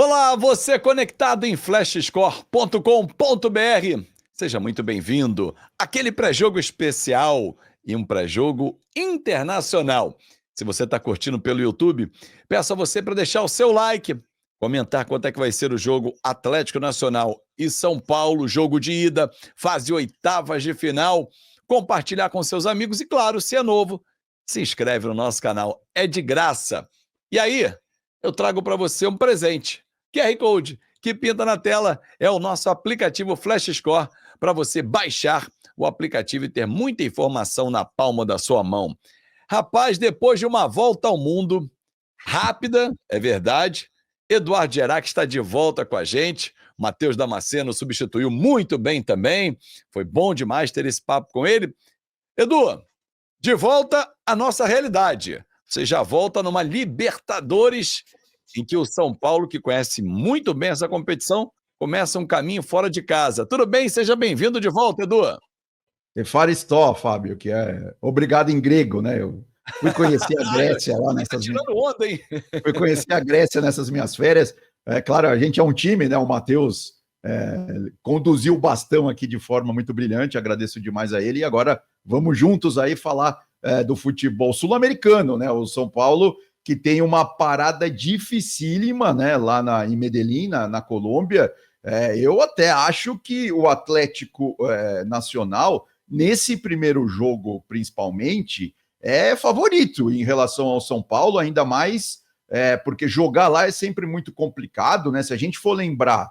Olá, você conectado em flashscore.com.br. Seja muito bem-vindo àquele pré-jogo especial e um pré-jogo internacional. Se você está curtindo pelo YouTube, peço a você para deixar o seu like, comentar quanto é que vai ser o jogo Atlético Nacional e São Paulo, jogo de ida, fase oitavas de final, compartilhar com seus amigos e, claro, se é novo, se inscreve no nosso canal, é de graça. E aí, eu trago para você um presente. QR Code que pinta na tela é o nosso aplicativo Flash Score para você baixar o aplicativo e ter muita informação na palma da sua mão. Rapaz, depois de uma volta ao mundo rápida, é verdade, Eduardo Gerac está de volta com a gente. Matheus Damasceno substituiu muito bem também. Foi bom demais ter esse papo com ele. Edu, de volta à nossa realidade. Você já volta numa Libertadores em que o São Paulo, que conhece muito bem essa competição, começa um caminho fora de casa. Tudo bem? Seja bem-vindo de volta, Edu. Efaristó, Fábio, que é obrigado em grego, né? Eu fui conhecer a Grécia lá nessas minhas... onda, hein? Fui conhecer a Grécia nessas minhas férias. É claro, a gente é um time, né? O Matheus conduziu o bastão aqui de forma muito brilhante, agradeço demais a ele. E agora vamos juntos aí falar do futebol sul-americano, né? O São Paulo, que tem uma parada dificílima, né? Lá em Medellín, na Colômbia. Eu até acho que o Atlético Nacional, nesse primeiro jogo, principalmente, é favorito em relação ao São Paulo, ainda mais porque jogar lá é sempre muito complicado, né? Se a gente for lembrar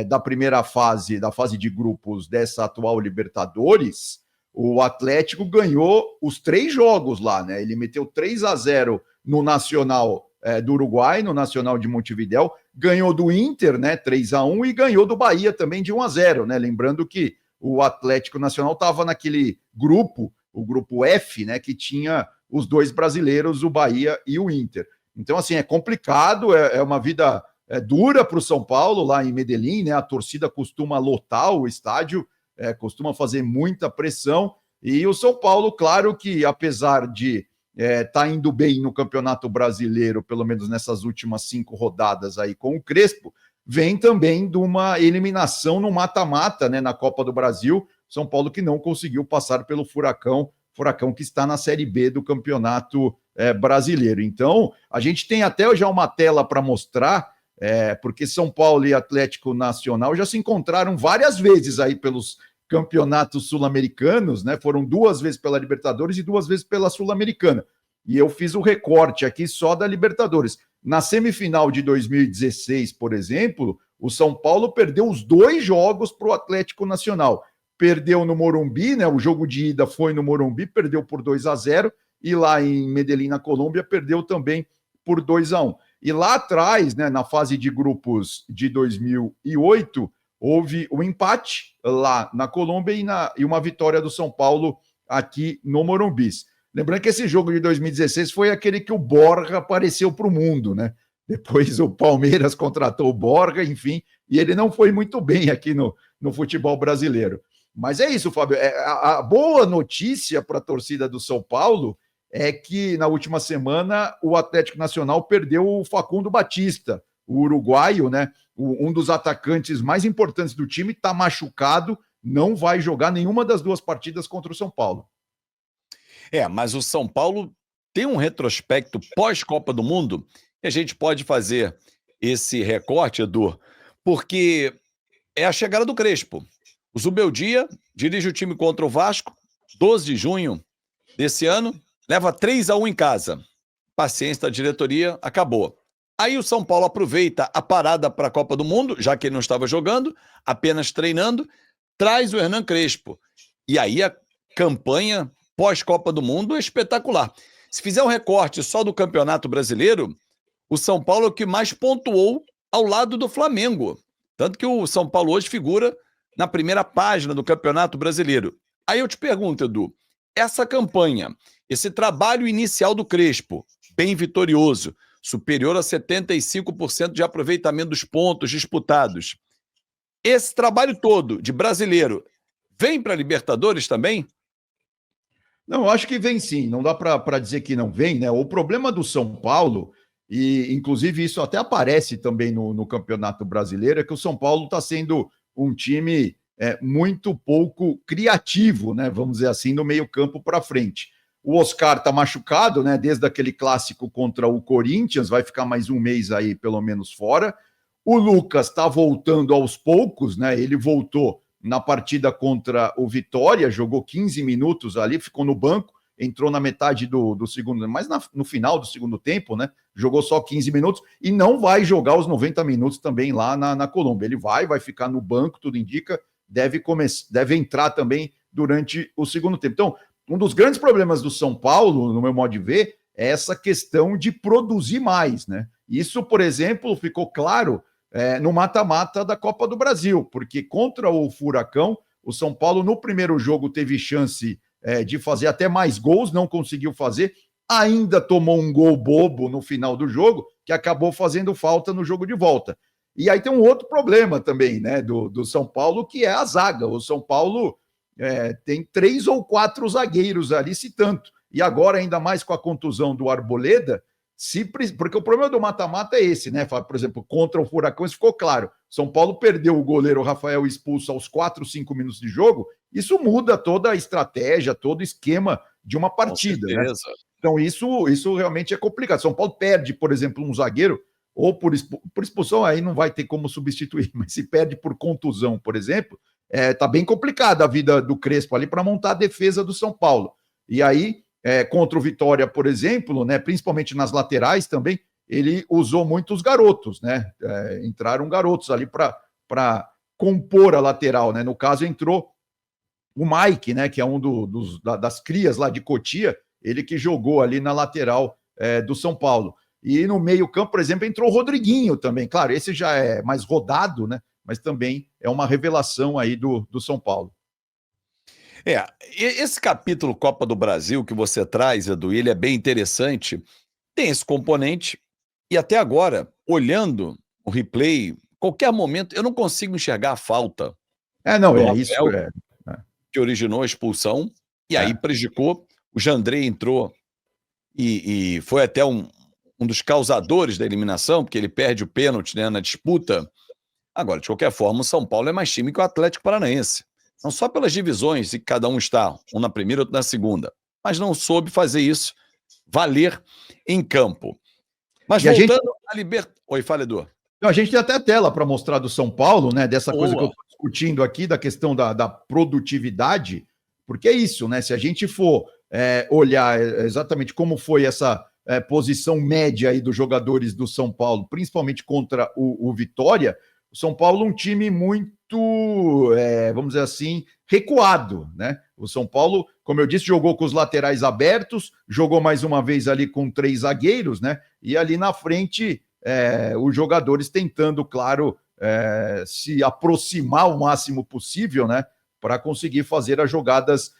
da primeira fase, da fase de grupos dessa atual Libertadores, o Atlético ganhou os 3 jogos lá, né? Ele meteu 3-0 no Nacional do Uruguai, no Nacional de Montevidéu, ganhou do Inter, né? 3-1 e ganhou do Bahia também de 1-0, né? Lembrando que o Atlético Nacional estava naquele grupo, o grupo F, né? Que tinha os 2 brasileiros, o Bahia e o Inter. Então, assim, é complicado, é uma vida dura para o São Paulo lá em Medellín, né? A torcida costuma lotar o estádio, costuma fazer muita pressão. E o São Paulo, claro que apesar de tá indo bem no Campeonato Brasileiro, pelo menos nessas últimas 5 rodadas aí com o Crespo, vem também de uma eliminação no mata-mata, né, na Copa do Brasil. São Paulo que não conseguiu passar pelo Furacão que está na Série B do Campeonato Brasileiro. Então, a gente tem até já uma tela para mostrar, porque São Paulo e Atlético Nacional já se encontraram várias vezes aí pelos campeonatos sul-americanos, né? Foram 2 vezes pela Libertadores e 2 vezes pela Sul-Americana. E eu fiz o recorte aqui só da Libertadores. Na semifinal de 2016, por exemplo, o São Paulo perdeu os 2 jogos para o Atlético Nacional. Perdeu no Morumbi, né? O jogo de ida foi no Morumbi, perdeu por 2-0, e lá em Medellín, na Colômbia, perdeu também por 2-1. E lá atrás, né, na fase de grupos de 2008, houve um empate lá na Colômbia e uma vitória do São Paulo aqui no Morumbi. Lembrando que esse jogo de 2016 foi aquele que o Borja apareceu para o mundo, né? Depois o Palmeiras contratou o Borja, enfim, e ele não foi muito bem aqui no futebol brasileiro. Mas é isso, Fábio. A boa notícia para a torcida do São Paulo é que na última semana o Atlético Nacional perdeu o Facundo Batista, o uruguaio, né? Um dos atacantes mais importantes do time, está machucado, não vai jogar nenhuma das 2 partidas contra o São Paulo. Mas o São Paulo tem um retrospecto pós-Copa do Mundo e a gente pode fazer esse recorte, Edu, porque é a chegada do Crespo. O Zubeldia dirige o time contra o Vasco, 12 de junho desse ano, leva 3-1 em casa. Paciência da diretoria, acabou. Aí o São Paulo aproveita a parada para a Copa do Mundo, já que ele não estava jogando, apenas treinando, traz o Hernan Crespo. E aí a campanha pós-Copa do Mundo é espetacular. Se fizer um recorte só do Campeonato Brasileiro, o São Paulo é o que mais pontuou ao lado do Flamengo. Tanto que o São Paulo hoje figura na primeira página do Campeonato Brasileiro. Aí eu te pergunto, Edu, essa campanha, esse trabalho inicial do Crespo, bem vitorioso, superior a 75% de aproveitamento dos pontos disputados. Esse trabalho todo de brasileiro vem para a Libertadores também? Não, eu acho que vem sim, não dá para dizer que não vem, né? O problema do São Paulo e inclusive isso até aparece também no Campeonato Brasileiro, é que o São Paulo está sendo um time muito pouco criativo, né? Vamos dizer assim, no meio-campo para frente. O Oscar está machucado, né? Desde aquele clássico contra o Corinthians, vai ficar mais um mês aí, pelo menos, fora. O Lucas está voltando aos poucos, né? Ele voltou na partida contra o Vitória, jogou 15 minutos ali, ficou no banco, entrou na metade do segundo, mas no final do segundo tempo, né? Jogou só 15 minutos e não vai jogar os 90 minutos também lá na Colômbia. Ele vai ficar no banco, tudo indica, deve entrar também durante o segundo tempo. Então, um dos grandes problemas do São Paulo, no meu modo de ver, é essa questão de produzir mais, né? Isso, por exemplo, ficou claro no mata-mata da Copa do Brasil, porque contra o Furacão, o São Paulo no primeiro jogo teve chance de fazer até mais gols, não conseguiu fazer, ainda tomou um gol bobo no final do jogo, que acabou fazendo falta no jogo de volta. E aí tem um outro problema também, né, do São Paulo, que é a zaga. O São Paulo tem 3 ou 4 zagueiros ali, se tanto. E agora, ainda mais com a contusão do Arboleda, porque o problema do mata-mata é esse, né? Por exemplo, contra o Furacão, isso ficou claro. São Paulo perdeu o goleiro Rafael expulso aos 4, 5 minutos de jogo. Isso muda toda a estratégia, todo o esquema de uma partida, né? Então, isso realmente é complicado. São Paulo perde, por exemplo, um zagueiro, ou por expulsão, aí não vai ter como substituir, mas se perde por contusão, por exemplo, tá bem complicada a vida do Crespo ali para montar a defesa do São Paulo. E aí, contra o Vitória, por exemplo, né, principalmente nas laterais também, ele usou muitos garotos, né? Entraram garotos ali para compor a lateral, né? No caso, entrou o Mike, né? Que é um das crias lá de Cotia, ele que jogou ali na lateral do São Paulo. E no meio-campo, por exemplo, entrou o Rodriguinho também. Claro, esse já é mais rodado, né? Mas também é uma revelação aí do São Paulo. Esse capítulo Copa do Brasil que você traz, Edu, ele é bem interessante, tem esse componente, e até agora, olhando o replay, qualquer momento, eu não consigo enxergar a falta não, do isso. Que originou a expulsão, e aí prejudicou, o Jandrei entrou e foi até um dos causadores da eliminação, porque ele perde o pênalti, né, na disputa. Agora, de qualquer forma, o São Paulo é mais time que o Atlético Paranaense. Não só pelas divisões e que cada um está, um na primeira, outro na segunda, mas não soube fazer isso valer em campo. Mas e voltando à Libertadores... Oi, fala, Edu. A gente tem até a tela para mostrar do São Paulo, né? Dessa coisa que eu estou discutindo aqui, da questão da produtividade, porque é isso, né? Se a gente for olhar exatamente como foi essa posição média aí dos jogadores do São Paulo, principalmente contra o Vitória, o São Paulo é um time muito, vamos dizer assim, recuado, né? O São Paulo, como eu disse, jogou com os laterais abertos, jogou mais uma vez ali com 3 zagueiros, né? E ali na frente, os jogadores tentando, claro, se aproximar o máximo possível, né? Para conseguir fazer as jogadas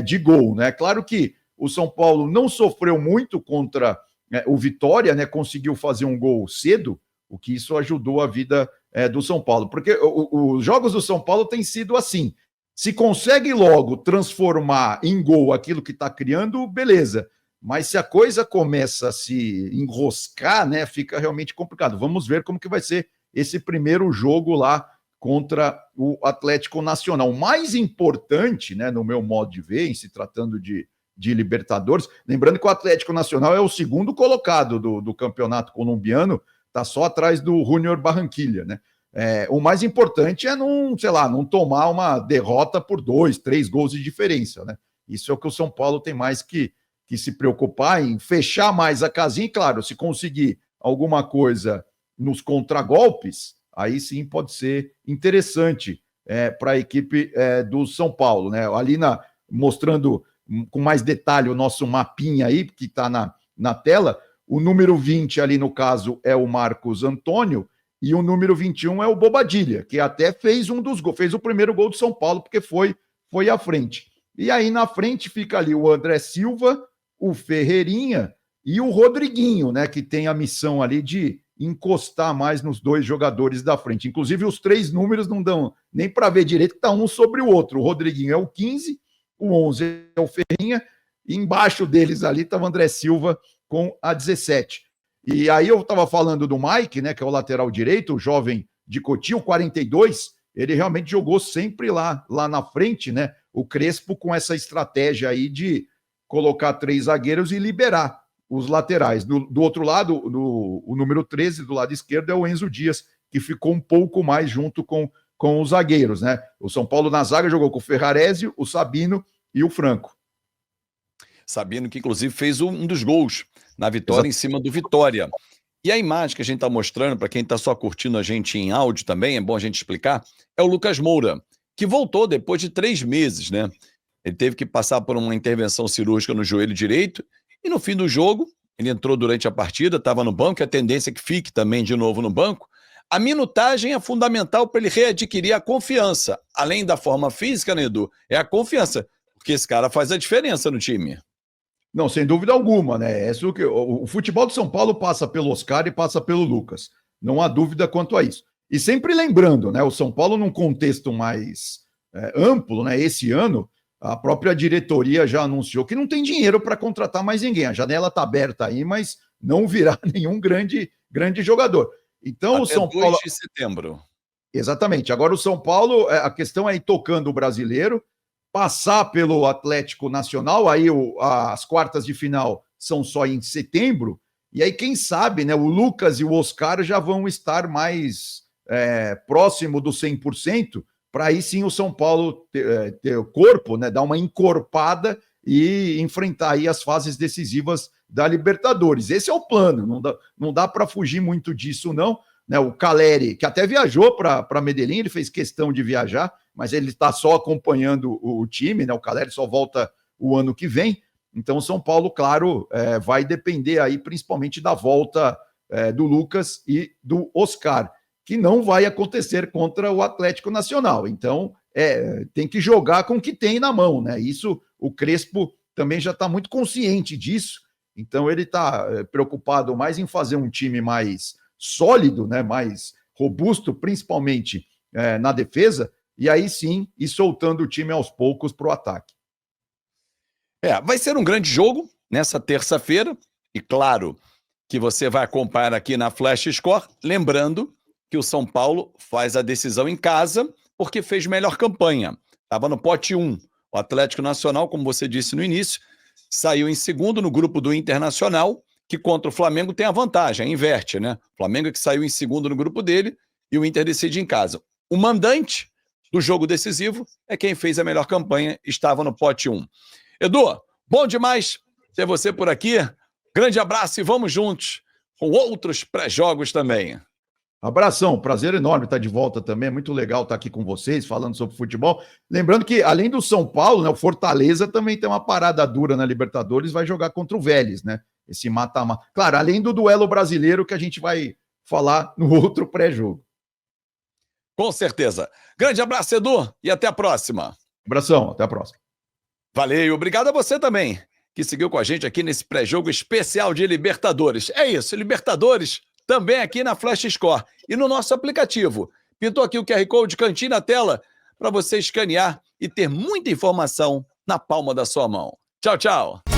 de gol, né? Claro que o São Paulo não sofreu muito contra o Vitória, né? Conseguiu fazer um gol cedo, o que isso ajudou a vida do São Paulo, porque os jogos do São Paulo têm sido assim, se consegue logo transformar em gol aquilo que está criando, beleza, mas se a coisa começa a se enroscar, né, fica realmente complicado. Vamos ver como que vai ser esse primeiro jogo lá contra o Atlético Nacional. O mais importante, né, no meu modo de ver, em se tratando de Libertadores, lembrando que o Atlético Nacional é o segundo colocado do campeonato colombiano, está só atrás do Junior Barranquilla, né? O mais importante é não tomar uma derrota por 2, 3 gols de diferença, né? Isso é o que o São Paulo tem mais que se preocupar em fechar mais a casinha, e claro, se conseguir alguma coisa nos contragolpes, aí sim pode ser interessante para a equipe do São Paulo, né? Ali mostrando com mais detalhe o nosso mapinha aí, que está na tela. O número 20 ali, no caso, é o Marcos Antônio, e o número 21 é o Bobadilha, que até fez um dos gols, fez o primeiro gol do São Paulo, porque foi à frente. E aí na frente fica ali o André Silva, o Ferreirinha e o Rodriguinho, né, que tem a missão ali de encostar mais nos 2 jogadores da frente. Inclusive, os 3 números não dão nem para ver direito, que está um sobre o outro. O Rodriguinho é o 15, o 11 é o Ferreirinha, e embaixo deles ali estava o André Silva com a 17. E aí eu estava falando do Mike, né, que é o lateral direito, o jovem de Cotia, o 42, ele realmente jogou sempre lá na frente, né? O Crespo com essa estratégia aí de colocar 3 zagueiros e liberar os laterais. Do outro lado, o número 13, do lado esquerdo, é o Enzo Dias, que ficou um pouco mais junto com os zagueiros, né? O São Paulo na zaga jogou com o Ferrarese, o Sabino e o Franco. Sabino que inclusive fez um dos gols na vitória em cima do Vitória. E a imagem que a gente está mostrando, para quem está só curtindo a gente em áudio também, é bom a gente explicar, é o Lucas Moura, que voltou depois de 3 meses, né? Ele teve que passar por uma intervenção cirúrgica no joelho direito e no fim do jogo, ele entrou durante a partida, estava no banco, e a tendência é que fique também de novo no banco. A minutagem é fundamental para ele readquirir a confiança. Além da forma física, né, Edu? É a confiança, porque esse cara faz a diferença no time. Não, sem dúvida alguma, né? O futebol de São Paulo passa pelo Oscar e passa pelo Lucas. Não há dúvida quanto a isso. E sempre lembrando, né? O São Paulo, num contexto mais amplo, né? Esse ano, a própria diretoria já anunciou que não tem dinheiro para contratar mais ninguém. A janela está aberta aí, mas não virá nenhum grande jogador. Então, até o São Paulo. 2 de setembro. Exatamente. Agora, o São Paulo, a questão é ir tocando o brasileiro, passar pelo Atlético Nacional, aí as quartas de final são só em setembro, e aí quem sabe, né, o Lucas e o Oscar já vão estar mais próximo do 100%, para aí sim o São Paulo ter o corpo, né, dar uma encorpada e enfrentar aí as fases decisivas da Libertadores. Esse é o plano, não dá para fugir muito disso não, né? O Caleri, que até viajou para Medellín, ele fez questão de viajar, mas ele está só acompanhando o time, né? O Caleri só volta o ano que vem. Então, o São Paulo, claro, vai depender aí principalmente da volta do Lucas e do Oscar, que não vai acontecer contra o Atlético Nacional. Então, tem que jogar com o que tem na mão, né? Isso, o Crespo também já está muito consciente disso. Então, ele está preocupado mais em fazer um time mais sólido, né? Mais robusto, principalmente na defesa, e aí sim ir soltando o time aos poucos para o ataque. Vai ser um grande jogo nessa terça-feira, e claro que você vai acompanhar aqui na Flash Score, lembrando que o São Paulo faz a decisão em casa porque fez melhor campanha. Estava no pote 1. O Atlético Nacional, como você disse no início, saiu em segundo no grupo do Internacional, que contra o Flamengo tem a vantagem, inverte, né? O Flamengo é que saiu em segundo no grupo dele e o Inter decide em casa. O mandante do jogo decisivo é quem fez a melhor campanha, estava no pote 1. Edu, bom demais ter você por aqui. Grande abraço e vamos juntos com outros pré-jogos também. Abração, prazer enorme estar de volta também. É muito legal estar aqui com vocês, falando sobre futebol. Lembrando que, além do São Paulo, né, o Fortaleza também tem uma parada dura na Libertadores, vai jogar contra o Vélez, né? Esse mata-mata. Claro, além do duelo brasileiro que a gente vai falar no outro pré-jogo. Com certeza. Grande abraço, Edu, e até a próxima. Abração, até a próxima. Valeu, obrigado a você também, que seguiu com a gente aqui nesse pré-jogo especial de Libertadores. É isso, Libertadores também aqui na Flash Score e no nosso aplicativo. Pintou aqui o QR Code cantinho na tela para você escanear e ter muita informação na palma da sua mão. Tchau, tchau.